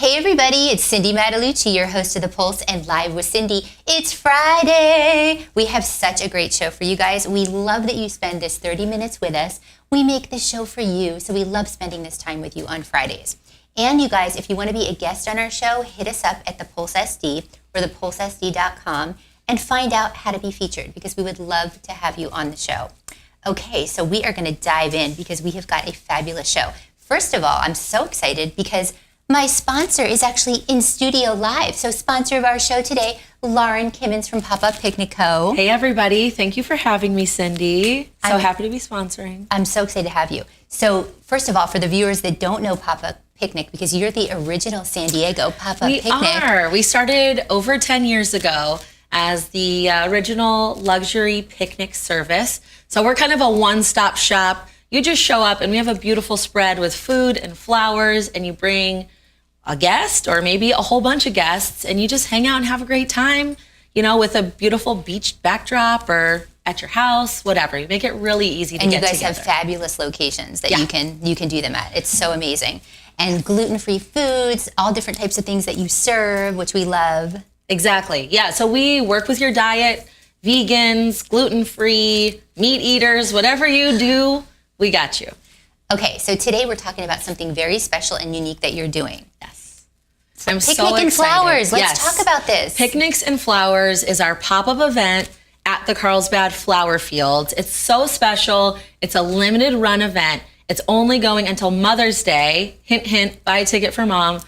Hey everybody, it's Cindy Matalucci, your host of The Pulse and Live with Cindy. It's Friday. We have such a great show for you guys. We love that you spend this 30 minutes with us. We make this show for you, so we love spending this time with you on Fridays. And you guys, if you want to be a guest on our show, hit us up at the Pulse SD or thepulsesd.com and find out how to be featured, because we would love to have you on the show. Okay, so we are going to dive in because we have got a fabulous show. First of all, I'm so excited because my sponsor is actually in studio live. So sponsor of our show today, Lauren Kimmons from Pop-Up Picnic Co. Hey everybody, thank you for having me, Cindy. So happy to be sponsoring. I'm so excited to have you. So first of all, for the viewers that don't know Pop-Up Picnic, because you're the original San Diego Pop-Up Picnic. We are. We started over 10 years ago as the original luxury picnic service. So we're kind of a one-stop shop. You just show up and we have a beautiful spread with food and flowers, and you bring a guest or maybe a whole bunch of guests and you just hang out and have a great time, you know, with a beautiful beach backdrop or at your house, whatever. You make it really easy to get together. And you guys have fabulous locations that you can do them at. It's so amazing. And gluten-free foods, all different types of things that you serve, which we love. Exactly. Yeah. So we work with your diet, vegans, gluten-free, meat eaters, whatever you do, we got you. Okay, so today we're talking about something very special and unique that you're doing. Yes. I'm so excited. Picnic and Flowers. Let's talk about this. Picnics and Flowers is our pop-up event at the CARLSBAD Flower Fields. It's so special. It's a limited run event. It's only going until Mother's Day. Hint, hint, buy a ticket for mom,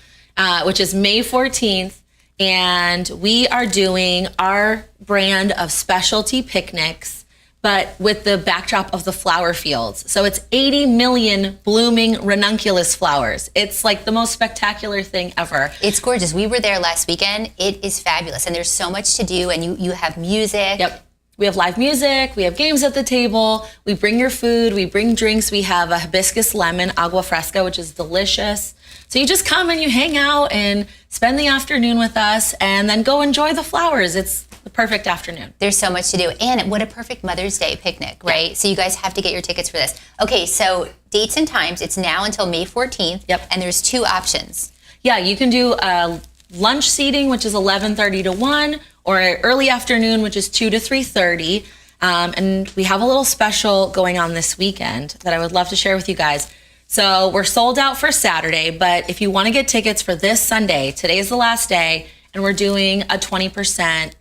which is May 14th. And we are doing our brand of specialty picnics, but with the backdrop of the flower fields. So it's 80 million blooming ranunculus flowers. It's like the most spectacular thing ever. It's gorgeous. We were there last weekend. It is fabulous. And there's so much to do, and you have music. Yep. We have live music, we have games at the table, we bring your food, we bring drinks. We have a hibiscus lemon agua fresca, which is delicious. So you just come and you hang out and spend the afternoon with us and then go enjoy the flowers. It's the perfect afternoon. There's so much to do. And what a perfect Mother's Day picnic, right? Yeah. So you guys have to get your tickets for this. Okay, so dates and times, it's now until May 14th. Yep. And there's two options. Yeah, you can do lunch seating, which is 11:30 to 1, or early afternoon, which is 2 to 3:30. And we have a little special going on this weekend that I would love to share with you guys. So we're sold out for Saturday, but if you want to get tickets for this Sunday, today is the last day, and we're doing a 20%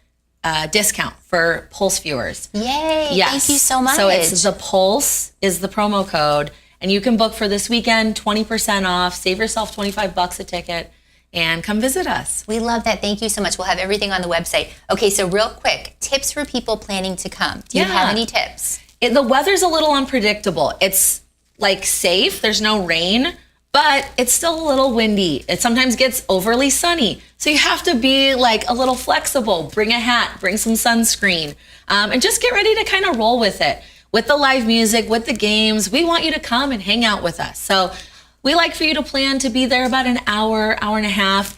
discount for Pulse viewers. Yay! Yes. Thank you so much. So it's the Pulse is the promo code, and you can book for this weekend, 20% off. Save yourself $25 a ticket, and come visit us. We love that. Thank you so much. We'll have everything on the website. Okay, so real quick, tips for people planning to come. Do you have any tips? The weather's a little unpredictable. It's like safe. There's no rain, but it's still a little windy. It sometimes gets overly sunny. So you have to be like a little flexible. Bring a hat, bring some sunscreen, and just get ready to kind of roll with it. With the live music, with the games, we want you to come and hang out with us. So we like for you to plan to be there about an hour, hour and a half.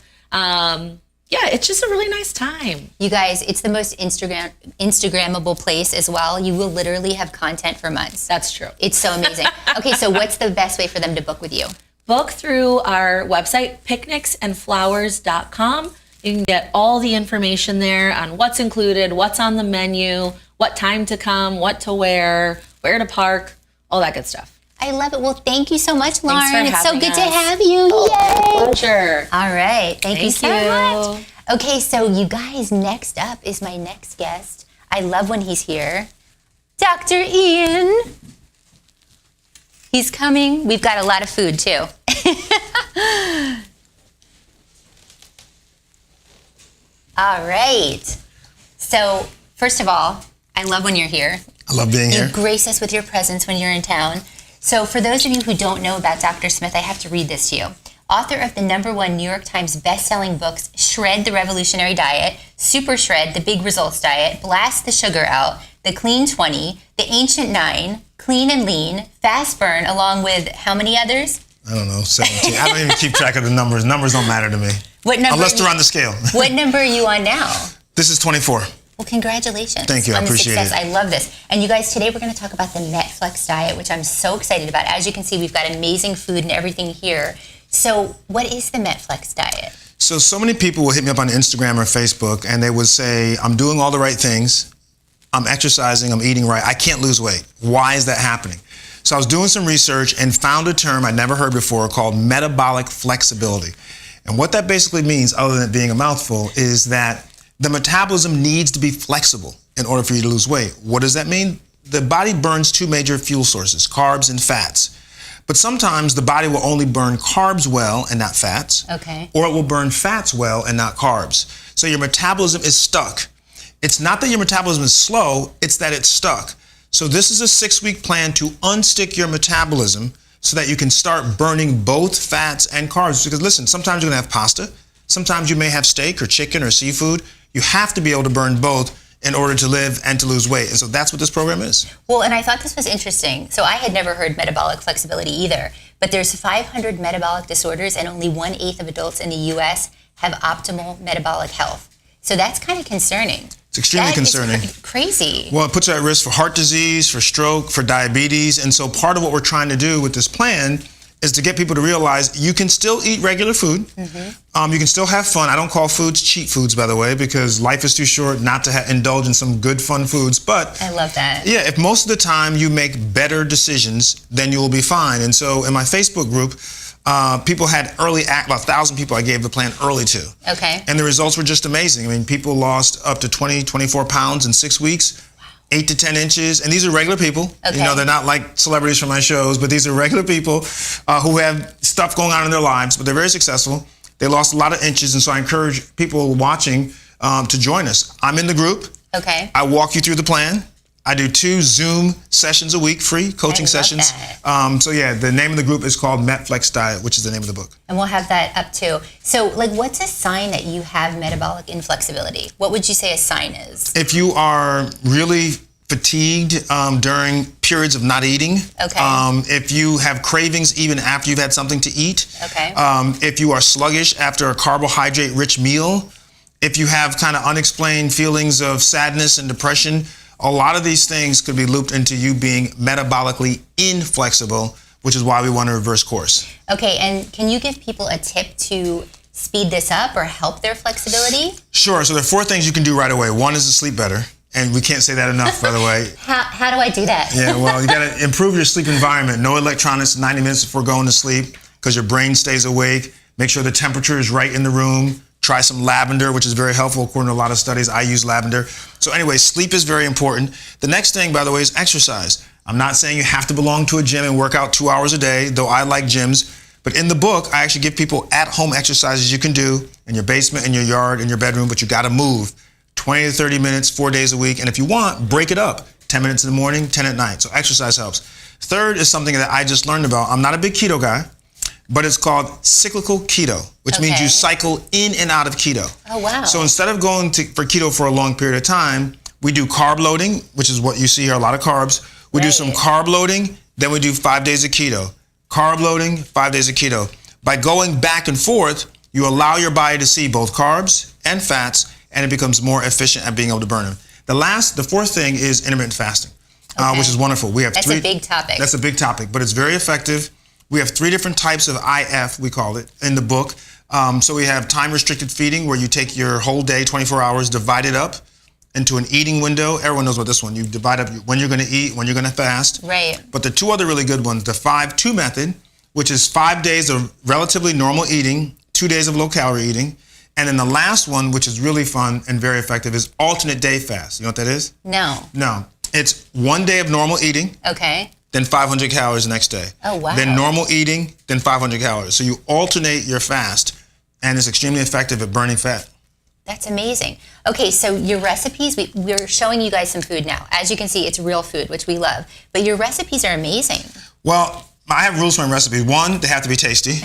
Yeah, it's just a really nice time. You guys, it's the most Instagrammable place as well. You will literally have content for months. That's true. It's so amazing. Okay, so what's the best way for them to book with you? Book through our website, picnicsandflowers.com. You can get all the information there on what's included, what's on the menu, what time to come, what to wear, where to park, all that good stuff. I love it. Well, thank you so much, Lauren. Thanks for having it's so good us. to have you. Oh, Yay! Pleasure. All right. Thank you so much. Okay, so you guys, next up is my next guest. I love when he's here. Dr. Ian. He's coming. We've got a lot of food, too. All right. So, first of all, I love when you're here. I love being here. You grace us with your presence when you're in town. So for those of you who don't know about Dr. Smith, I have to read this to you. Author of the #1 New York Times best-selling books, Shred the Revolutionary Diet, Super Shred, The Big Results Diet, Blast the Sugar Out, The Clean 20, The Ancient 9, Clean and Lean, Fast Burn, along with how many others? I don't know, 17. I don't even keep track of the numbers. Numbers don't matter to me. What number? Unless they're on the scale. What number are you on now? This is 24. Well, congratulations. Thank you. I appreciate it. I love this. And you guys, today we're going to talk about the Netflix diet, which I'm so excited about. As you can see, we've got amazing food and everything here. So what is the MetFlex diet? So many people will hit me up on Instagram or Facebook and they would say, I'm doing all the right things. I'm exercising, I'm eating right. I can't lose weight. Why is that happening? So I was doing some research and found a term I'd never heard before called metabolic flexibility. And what that basically means, other than it being a mouthful, is that the metabolism needs to be flexible in order for you to lose weight. What does that mean? The body burns two major fuel sources, carbs and fats. But sometimes the body will only burn carbs well and not fats. Okay. Or it will burn fats well and not carbs. So your metabolism is stuck. It's not that your metabolism is slow, it's that it's stuck. So this is a 6-week plan to unstick your metabolism so that you can start burning both fats and carbs. Because listen, sometimes you're gonna have pasta, sometimes you may have steak or chicken or seafood. You have to be able to burn both in order to live and to lose weight. And so that's what this program is. Well, and I thought this was interesting. So I had never heard metabolic flexibility either, but there's 500 metabolic disorders and only 1/8 of adults in the US have optimal metabolic health. So that's kind of concerning. It's extremely concerning. Crazy. Well, it puts you at risk for heart disease, for stroke, for diabetes. And so part of what we're trying to do with this plan is to get people to realize you can still eat regular food. You can still have fun. I don't call foods cheat foods, by the way, because life is too short not to indulge in some good, fun foods. But I love that. yeah, if most of the time you make better decisions, then you will be fine. And so in my Facebook group, people had about 1,000 people I gave the plan early to. Okay. And the results were just amazing. I mean, people lost up to 20, 24 pounds in 6 weeks. 8 to 10 inches, and these are regular people. Okay. You know, they're not like celebrities from my shows, but these are regular people who have stuff going on in their lives, but they're very successful. They lost a lot of inches, and so I encourage people watching to join us. I'm in the group. Okay. I walk you through the plan. I do 2 Zoom sessions a week, free coaching sessions. So yeah, the name of the group is called MetFlex Diet, which is the name of the book. And we'll have that up too. So like, what's a sign that you have metabolic inflexibility? What would you say a sign is? If you are really fatigued during periods of not eating. Okay. If you have cravings even after you've had something to eat. Okay. If you are sluggish after a carbohydrate-rich meal. If you have kind of unexplained feelings of sadness and depression. A lot of these things could be looped into you being metabolically inflexible, which is why we want to reverse course. Okay, and can you give people a tip to speed this up or help their flexibility? Sure, so there are 4 things you can do right away. One is to sleep better, and we can't say that enough, by the way. How do I do that? Yeah, well, you gotta improve your sleep environment. No electronics 90 minutes before going to sleep, because your brain stays awake. Make sure the temperature is right in the room. Try some lavender, which is very helpful according to a lot of studies. I use lavender. So anyway, sleep is very important. The next thing, by the way, is exercise. I'm not saying you have to belong to a gym and work out 2 hours a day, though I like gyms. But in the book, I actually give people at-home exercises you can do in your basement, in your yard, in your bedroom, but you gotta move 20 to 30 minutes, 4 days a week. And if you want, break it up. 10 minutes in the morning, 10 at night. So exercise helps. Third is something that I just learned about. I'm not a big keto guy, but it's called cyclical keto, which means you cycle in and out of keto. Oh, wow. So instead of going for keto for a long period of time, we do carb loading, which is what you see here, a lot of carbs. We do some carb loading, then we do 5 days of keto. Carb loading, 5 days of keto. By going back and forth, you allow your body to see both carbs and fats, and it becomes more efficient at being able to burn them. The 4th thing is intermittent fasting, which is wonderful. We have That's a big topic. That's a big topic, but it's very effective. We have 3 different types of IF, we call it, in the book. So we have time-restricted feeding, where you take your whole day, 24 hours, divide it up into an eating window. Everyone knows about this one. You divide up when you're going to eat, when you're going to fast. Right. But the 2 other really good ones, the 5-2 method, which is 5 days of relatively normal eating, 2 days of low-calorie eating. And then the last one, which is really fun and very effective, is alternate day fast. You know what that is? No. No. It's 1 day of normal eating. Okay. Then 500 calories the next day. Oh, wow. Then normal eating, then 500 calories. So you alternate your fast, and it's extremely effective at burning fat. That's amazing. Okay, so your recipes, we're showing you guys some food now. As you can see, it's real food, which we love. But your recipes are amazing. Well, I have rules for my recipes. 1, they have to be tasty.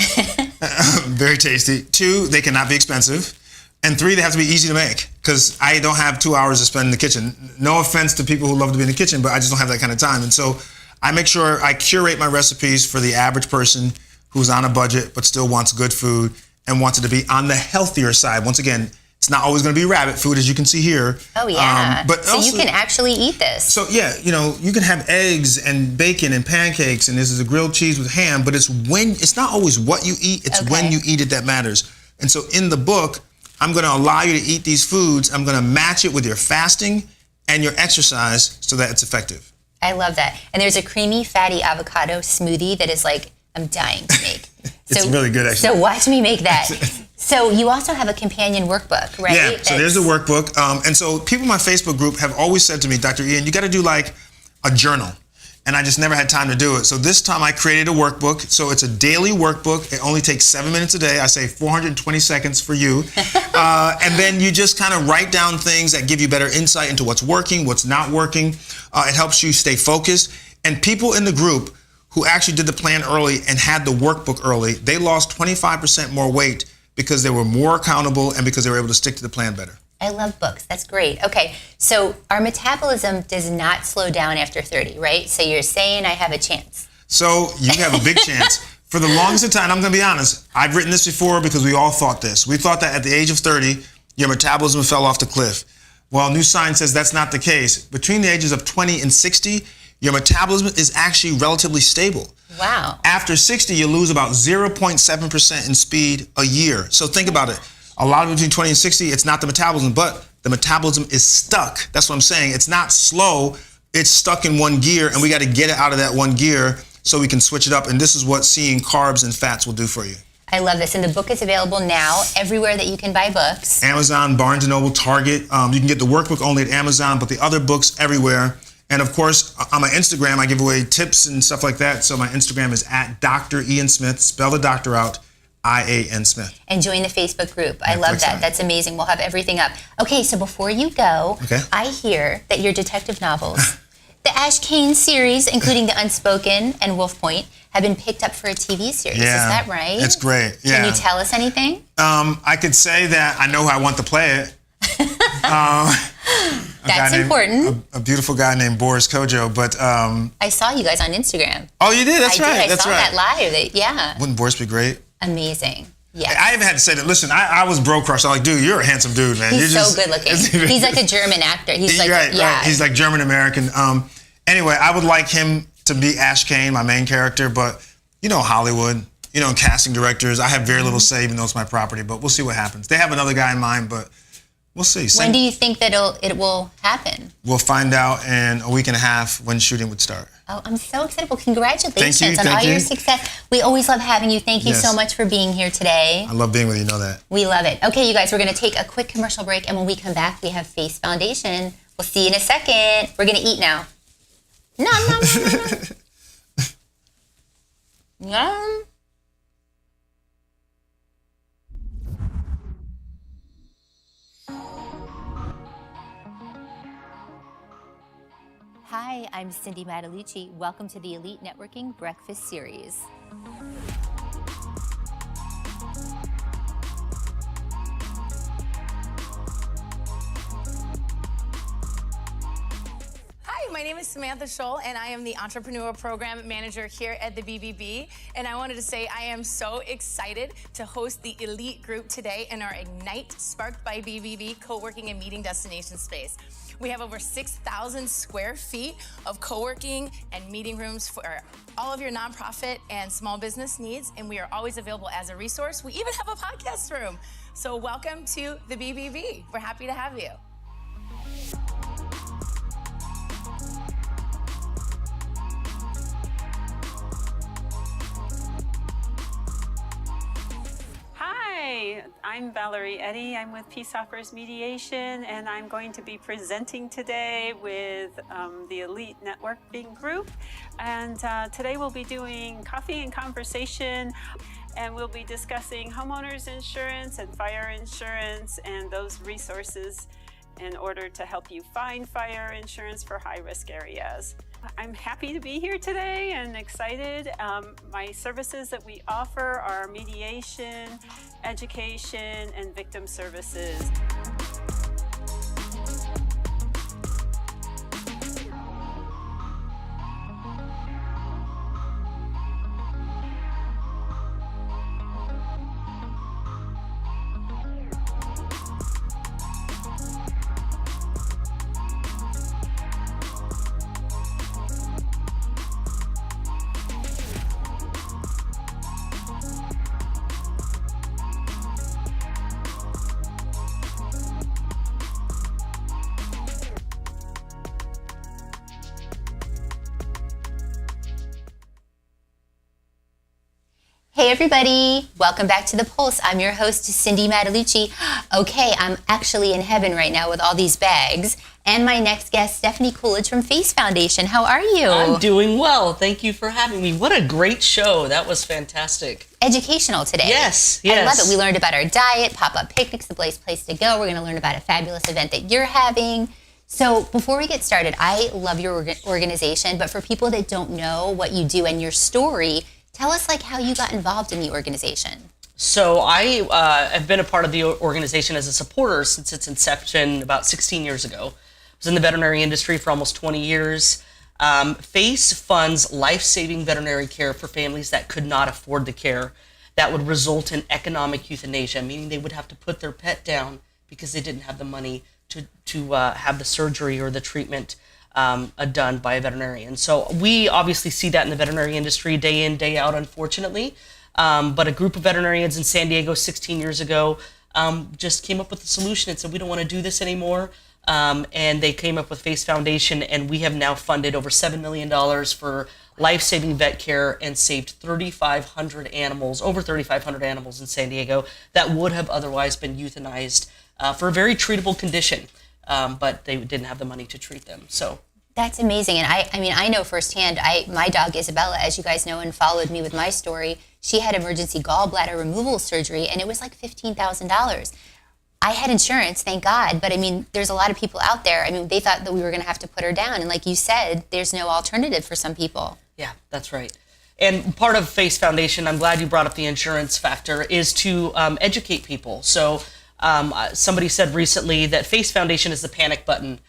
Very tasty. 2, they cannot be expensive. And 3, they have to be easy to make, because I don't have 2 hours to spend in the kitchen. No offense to people who love to be in the kitchen, but I just don't have that kind of time. And so I make sure I curate my recipes for the average person who's on a budget but still wants good food and wants it to be on the healthier side. Once again, It's not always going to be rabbit food, as you can see here. Oh, yeah. But so also, you can actually eat this. So, yeah, you can have eggs and bacon and pancakes, and this is a grilled cheese with ham, but it's not always what you eat, it's when you eat it that matters. And so in the book, I'm going to allow you to eat these foods. I'm going to match it with your fasting and your exercise so that it's effective. I love that. And there's a creamy, fatty avocado smoothie that is like, I'm dying to make. It's really good, actually. So watch me make that. So you also have a companion workbook, right? Yeah, so there's the workbook. And so people in my Facebook group have always said to me, Dr. Ian, you got to do like a journal. And I just never had time to do it. So this time I created a workbook. So it's a daily workbook. It only takes 7 minutes a day. I say 420 seconds for you. And then you just kind of write down things that give you better insight into what's working, what's not working. It helps you stay focused. And people in the group who actually did the plan early and had the workbook early, they lost 25% more weight because they were more accountable and because they were able to stick to the plan better. I love books. That's great. Okay, so our metabolism does not slow down after 30, right? So you're saying I have a chance. So you have a big chance. For the longest of time, I'm going to be honest, I've written this before because we all thought this. We thought that at the age of 30, your metabolism fell off the cliff. Well, new science says that's not the case. Between the ages of 20 and 60, your metabolism is actually relatively stable. Wow. After 60, you lose about 0.7% in speed a year. So think about it. A lot of between 20 and 60, it's not the metabolism, but the metabolism is stuck. That's what I'm saying. It's not slow. It's stuck in one gear, and we got to get it out of that one gear so we can switch it up. And this is what seeing carbs and fats will do for you. I love this. And the book is available now everywhere that you can buy books. Amazon, Barnes & Noble, Target. You can get the workbook only at Amazon, but the other books everywhere. And of course, on my Instagram, I give away tips and stuff like that. So my Instagram is at Dr. Ian Smith. Spell the doctor out, I-A-N Smith. And join the Facebook group. I love that. That's amazing. We'll have everything up. Okay, so before you go, I hear that your detective novels, the Ashe Cayne series, including the Unspoken and Wolf Point, have been picked up for a TV series. Yeah, is that right? It's great. Yeah. Can you tell us anything? I could say that I know who I want to play it. That's important. A beautiful guy named Boris Kojo, but I saw you guys on Instagram. Oh, you did? That's right. I saw that live. Yeah. Wouldn't Boris be great? Amazing. Yeah. I even had to say that. Listen, I was bro crushed. I'm like, dude, you're a handsome dude, man. He's you're so good looking. He's like a German actor. He's like, right. He's like German American. Anyway, I would like him to be Ashe Cayne, my main character, but Hollywood, casting directors. I have very little say, even though it's my property. But we'll see what happens. They have another guy in mind, but we'll see. When do you think that it will happen? We'll find out in a week and a half when shooting would start. Oh, I'm so excited. Well, congratulations Thank on all you. your success. We always love having you. Thank you so much for being here today. I love being with you. Know that. We love it. Okay, you guys, we're going to take a quick commercial break, and when we come back, we have Face Foundation. We'll see you in a second. We're going to eat now. Nom, nom, nom, nom. Yum. Hi, I'm Cindy Matalucci. Welcome to the Elite Networking Breakfast Series. Hi, my name is Samantha Scholl, and I am the Entrepreneur Program Manager here at the BBB. And I wanted to say I am so excited to host the Elite Group today in our Ignite Sparked by BBB co-working and meeting destination space. We have over 6,000 square feet of co-working and meeting rooms for all of your nonprofit and small business needs, and we are always available as a resource. We even have a podcast room. So welcome to the BBB. We're happy to have you. Hi, I'm Valerie Eddy. I'm with Peace Offers Mediation, and I'm going to be presenting today with the Elite Networking Group. And today we'll be doing coffee and conversation, and we'll be discussing homeowners insurance and fire insurance and those resources in order to help you find fire insurance for high-risk areas. I'm happy to be here today and excited. My services that we offer are mediation, education, and victim services. Hey everybody, welcome back to The Pulse. I'm your host, Cindy Matalucci. Okay, I'm actually in heaven right now with all these bags. And my next guest, Stephanie Coolidge from Face Foundation. How are you? I'm doing well. Thank you for having me. What a great show. That was fantastic. Educational today. Yes. I love it. We learned about our diet, pop-up picnics, the place to go. We're going to learn about a fabulous event that you're having. So before we get started, I love your organization, but for people that don't know what you do and your story, tell us how you got involved in the organization. So I have been a part of the organization as a supporter since its inception about 16 years ago. I was in the veterinary industry for almost 20 years. FACE funds life-saving veterinary care for families that could not afford the care that would result in economic euthanasia, meaning they would have to put their pet down because they didn't have the money to have the surgery or the treatment done by a veterinarian. So we obviously see that in the veterinary industry day in, day out, unfortunately. But a group of veterinarians in San Diego 16 years ago just came up with a solution and said, we don't want to do this anymore. And they came up with Face Foundation, and we have now funded over $7 million for life-saving vet care and saved 3,500 animals, over 3,500 animals in San Diego that would have otherwise been euthanized for a very treatable condition, but they didn't have the money to treat them. So that's amazing. And I know firsthand, my dog Isabella, as you guys know and followed me with my story, she had emergency gallbladder removal surgery, and it was like $15,000. I had insurance, thank God, but there's a lot of people out there. They thought that we were going to have to put her down, and like you said, there's no alternative for some people. Yeah, that's right. And part of Face Foundation, I'm glad you brought up the insurance factor, is to educate people. So somebody said recently that Face Foundation is the panic button.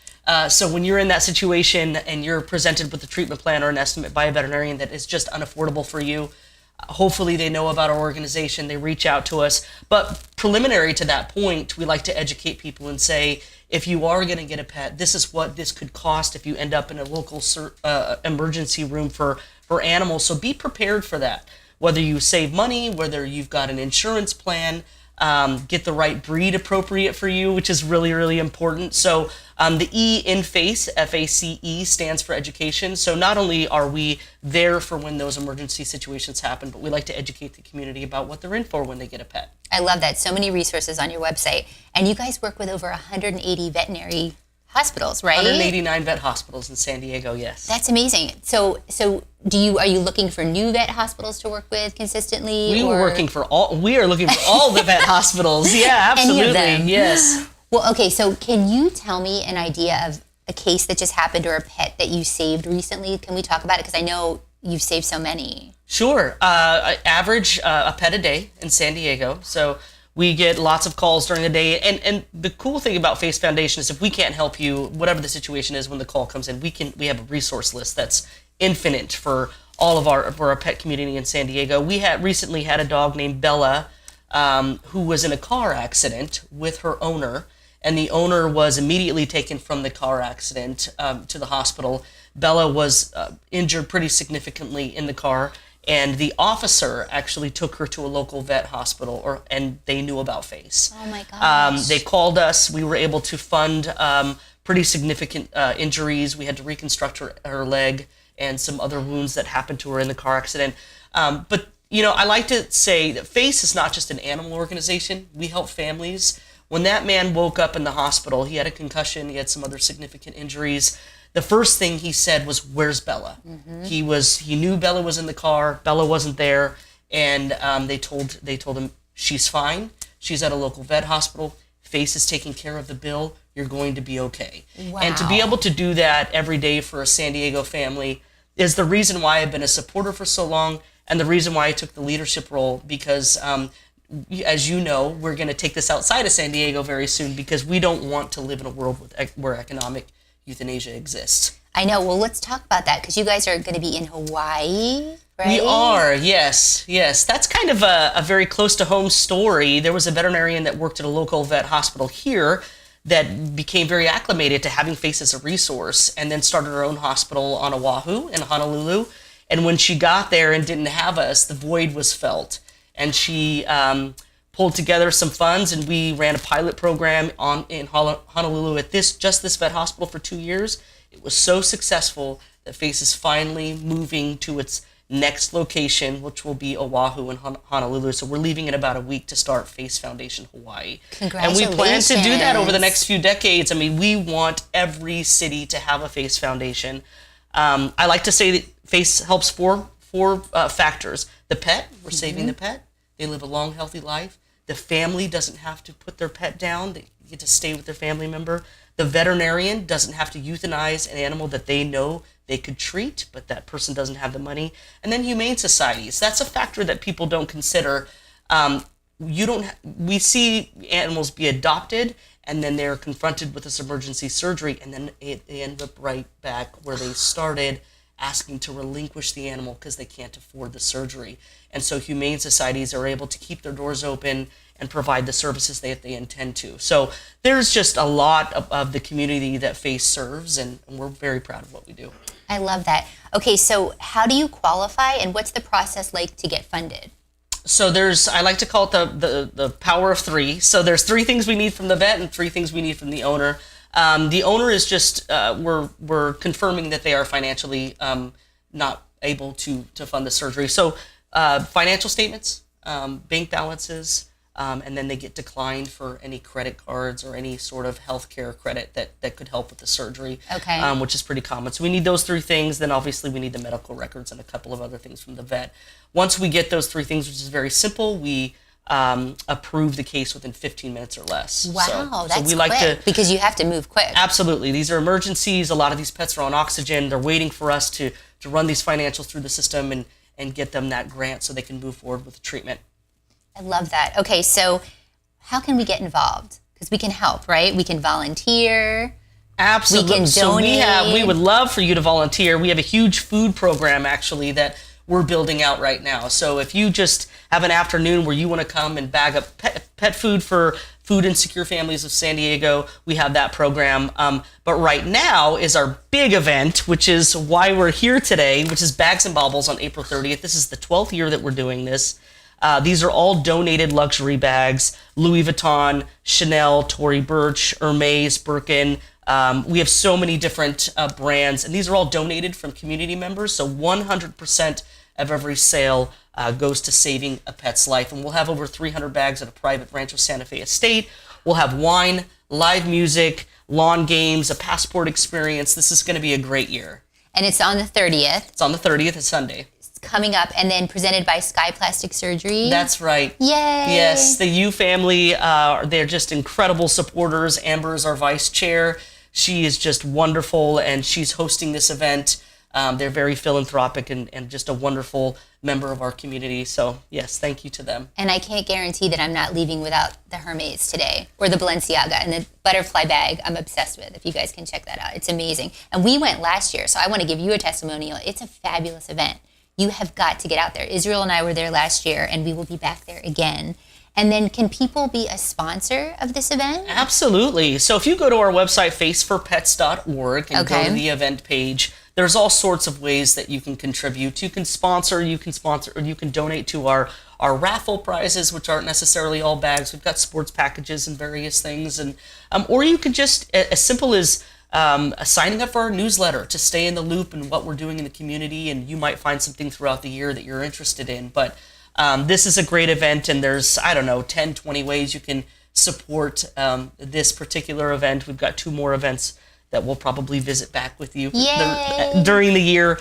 So when you're in that situation and you're presented with a treatment plan or an estimate by a veterinarian that is just unaffordable for you, hopefully they know about our organization, they reach out to us. But preliminary to that point, we like to educate people and say, if you are going to get a pet, this is what this could cost if you end up in a local emergency room for animals. So be prepared for that. Whether you save money, whether you've got an insurance plan, get the right breed appropriate for you, which is really, really important. So the E in FACE, F-A-C-E, stands for education. So not only are we there for when those emergency situations happen, but we like to educate the community about what they're in for when they get a pet. I love that. So many resources on your website. And you guys work with over 180 veterinary hospitals, right? 189 vet hospitals in San Diego, yes. That's amazing. So are you looking for new vet hospitals to work with consistently? We are looking for all the vet hospitals. Yeah, absolutely. Any of them. Yes. Well, okay, so can you tell me an idea of a case that just happened or a pet that you saved recently? Can we talk about it? Because I know you've saved so many. Sure. Average a pet a day in San Diego. So we get lots of calls during the day. And the cool thing about Face Foundation is if we can't help you, whatever the situation is when the call comes in, we have a resource list that's infinite for all of our pet community in San Diego. We recently had a dog named Bella who was in a car accident with her owner. And the owner was immediately taken from the car accident to the hospital. Bella was injured pretty significantly in the car, and the officer actually took her to a local vet hospital, and they knew about FACE. Oh my gosh. They called us. We were able to fund pretty significant injuries. We had to reconstruct her leg and some other wounds that happened to her in the car accident. But I like to say that FACE is not just an animal organization. We help families. When that man woke up in the hospital, he had a concussion, he had some other significant injuries. The first thing he said was, "Where's Bella?" Mm-hmm. He knew Bella was in the car, Bella wasn't there, and they told him, "She's fine, she's at a local vet hospital, FACE is taking care of the bill, you're going to be okay." Wow. And to be able to do that every day for a San Diego family is the reason why I've been a supporter for so long, and the reason why I took the leadership role, because as you know, we're going to take this outside of San Diego very soon because we don't want to live in a world where economic euthanasia exists. I know. Well, let's talk about that because you guys are going to be in Hawaii, right? We are, yes. That's kind of a very close to home story. There was a veterinarian that worked at a local vet hospital here that became very acclimated to having FACE as a resource and then started her own hospital on Oahu in Honolulu. And when she got there and didn't have us, the void was felt. And she pulled together some funds, and we ran a pilot program in Honolulu at this vet hospital for 2 years. It was so successful that FACE is finally moving to its next location, which will be Oahu and Honolulu. So we're leaving in about a week to start Face Foundation Hawaii. Congratulations. And we plan to do that over the next few decades. I mean, we want every city to have a Face Foundation. I like to say that Face helps four factors. The pet, we're saving the pet. They live a long, healthy life. The family doesn't have to put their pet down. They get to stay with their family member. The veterinarian doesn't have to euthanize an animal that they know they could treat, but that person doesn't have the money. And then humane societies. That's a factor that people don't consider. We see animals be adopted, and then they're confronted with this emergency surgery, and then they end up right back where they started, asking to relinquish the animal because they can't afford the surgery. And so humane societies are able to keep their doors open and provide the services that they intend to. So there's just a lot of the community that Face serves, and we're very proud of what we do. I love that. Okay, so how do you qualify, and what's the process like to get funded? So I like to call it the power of three. So there's 3 things we need from the vet and 3 things we need from the owner. The owner is just, we're confirming that they are financially not able to fund the surgery. So financial statements, bank balances, and then they get declined for any credit cards or any sort of healthcare credit that could help with the surgery, which is pretty common. So we need those 3 things. Then obviously we need the medical records and a couple of other things from the vet. Once we get those 3 things, which is very simple, we approve the case within 15 minutes or less. Wow, that's we like quick, because you have to move quick. Absolutely. These are emergencies. A lot of these pets are on oxygen. They're waiting for us to run these financials through the system and get them that grant so they can move forward with the treatment. I love that. Okay, so how can we get involved? Because we can help, right? We can volunteer. Absolutely. We can donate. So we would love for you to volunteer. We have a huge food program, actually, that we're building out right now. So if you just have an afternoon where you want to come and bag up pet food for food insecure families of San Diego, we have that program. But right now is our big event, which is why we're here today, which is Bags and Baubles on April 30th. This is the 12th year that we're doing this. These are all donated luxury bags: Louis Vuitton, Chanel, Tory Burch, Hermes, Birkin. We have so many different brands, and these are all donated from community members. So 100% of every sale goes to saving a pet's life. And we'll have over 300 bags at a private Rancho Santa Fe estate. We'll have wine, live music, lawn games, a passport experience. This is going to be a great year. And it's on the 30th. It's on the 30th, it's Sunday. Coming up, and then presented by Sky Plastic Surgery. That's right. Yay! Yes, the U family, they're just incredible supporters. Amber is our vice chair. She is just wonderful, and she's hosting this event. They're very philanthropic and just a wonderful member of our community. So, yes, thank you to them. And I can't guarantee that I'm not leaving without the Hermes today, or the Balenciaga, and the butterfly bag I'm obsessed with, if you guys can check that out. It's amazing. And we went last year, so I want to give you a testimonial. It's a fabulous event. You have got to get out there. Israel and I were there last year, and we will be back there again. And then can people be a sponsor of this event? Absolutely. So if you go to our website, faceforpets.org, and go to the event page, there's all sorts of ways that you can contribute. You can sponsor, or you can donate to our raffle prizes, which aren't necessarily all bags. We've got sports packages and various things. And or you could just, as simple as signing up for our newsletter to stay in the loop and what we're doing in the community, and you might find something throughout the year that you're interested in. But this is a great event, and there's, 10, 20 ways you can support this particular event. We've got 2 more events that we'll probably visit back with you during the year.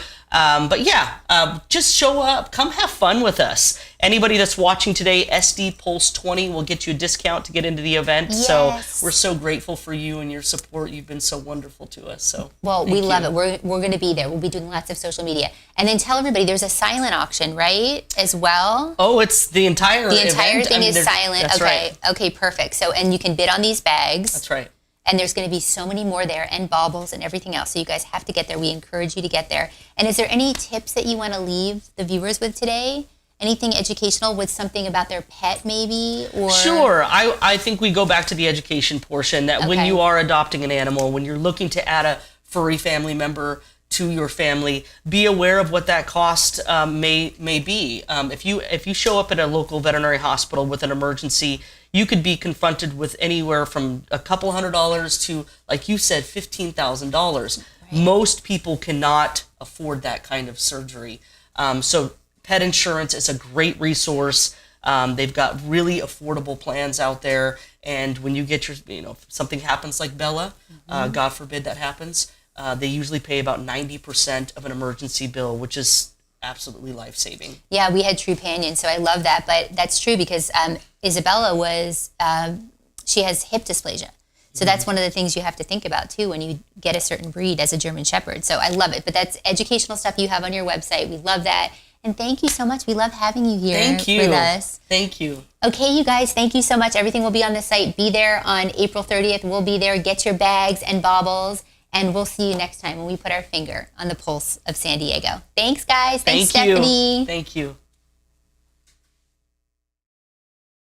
Just show up, come have fun with us. Anybody that's watching today, SD Pulse 20 will get you a discount to get into the event. Yes. So we're so grateful for you and your support. You've been so wonderful to us. So we love it. We're going to be there. We'll be doing lots of social media. And then tell everybody there's a silent auction, right, as well? Oh, it's the entire event. Thing is silent. That's right. Okay, perfect. So, and you can bid on these bags. That's right. And there's going to be so many more there, and baubles and everything else. So you guys have to get there. We encourage you to get there. And is there any tips that you want to leave the viewers with today? Anything educational with something about their pet maybe? Or Sure. I think we go back to the education portion, that when you are adopting an animal, when you're looking to add a furry family member to your family, be aware of what that cost may be. If you show up at a local veterinary hospital with an emergency, you could be confronted with anywhere from a couple $100s to, like you said, $15,000. Right. Most people cannot afford that kind of surgery. So pet insurance is a great resource. They've got really affordable plans out there. And when you get your, if something happens like Bella, God forbid that happens, they usually pay about 90% of an emergency bill, which is absolutely life-saving. Yeah, we had Trupanion, so I love that. But that's true because Isabella she has hip dysplasia. So that's one of the things you have to think about too when you get a certain breed as a German Shepherd. So I love it. But that's educational stuff you have on your website. We love that. And thank you so much. We love having you here with us. Thank you. Okay, you guys, thank you so much. Everything will be on the site. Be there on April 30th. We'll be there. Get your bags and baubles. And we'll see you next time when we put our finger on the pulse of San Diego. Thanks, guys. Thanks, Thank you. Stephanie. Thank you.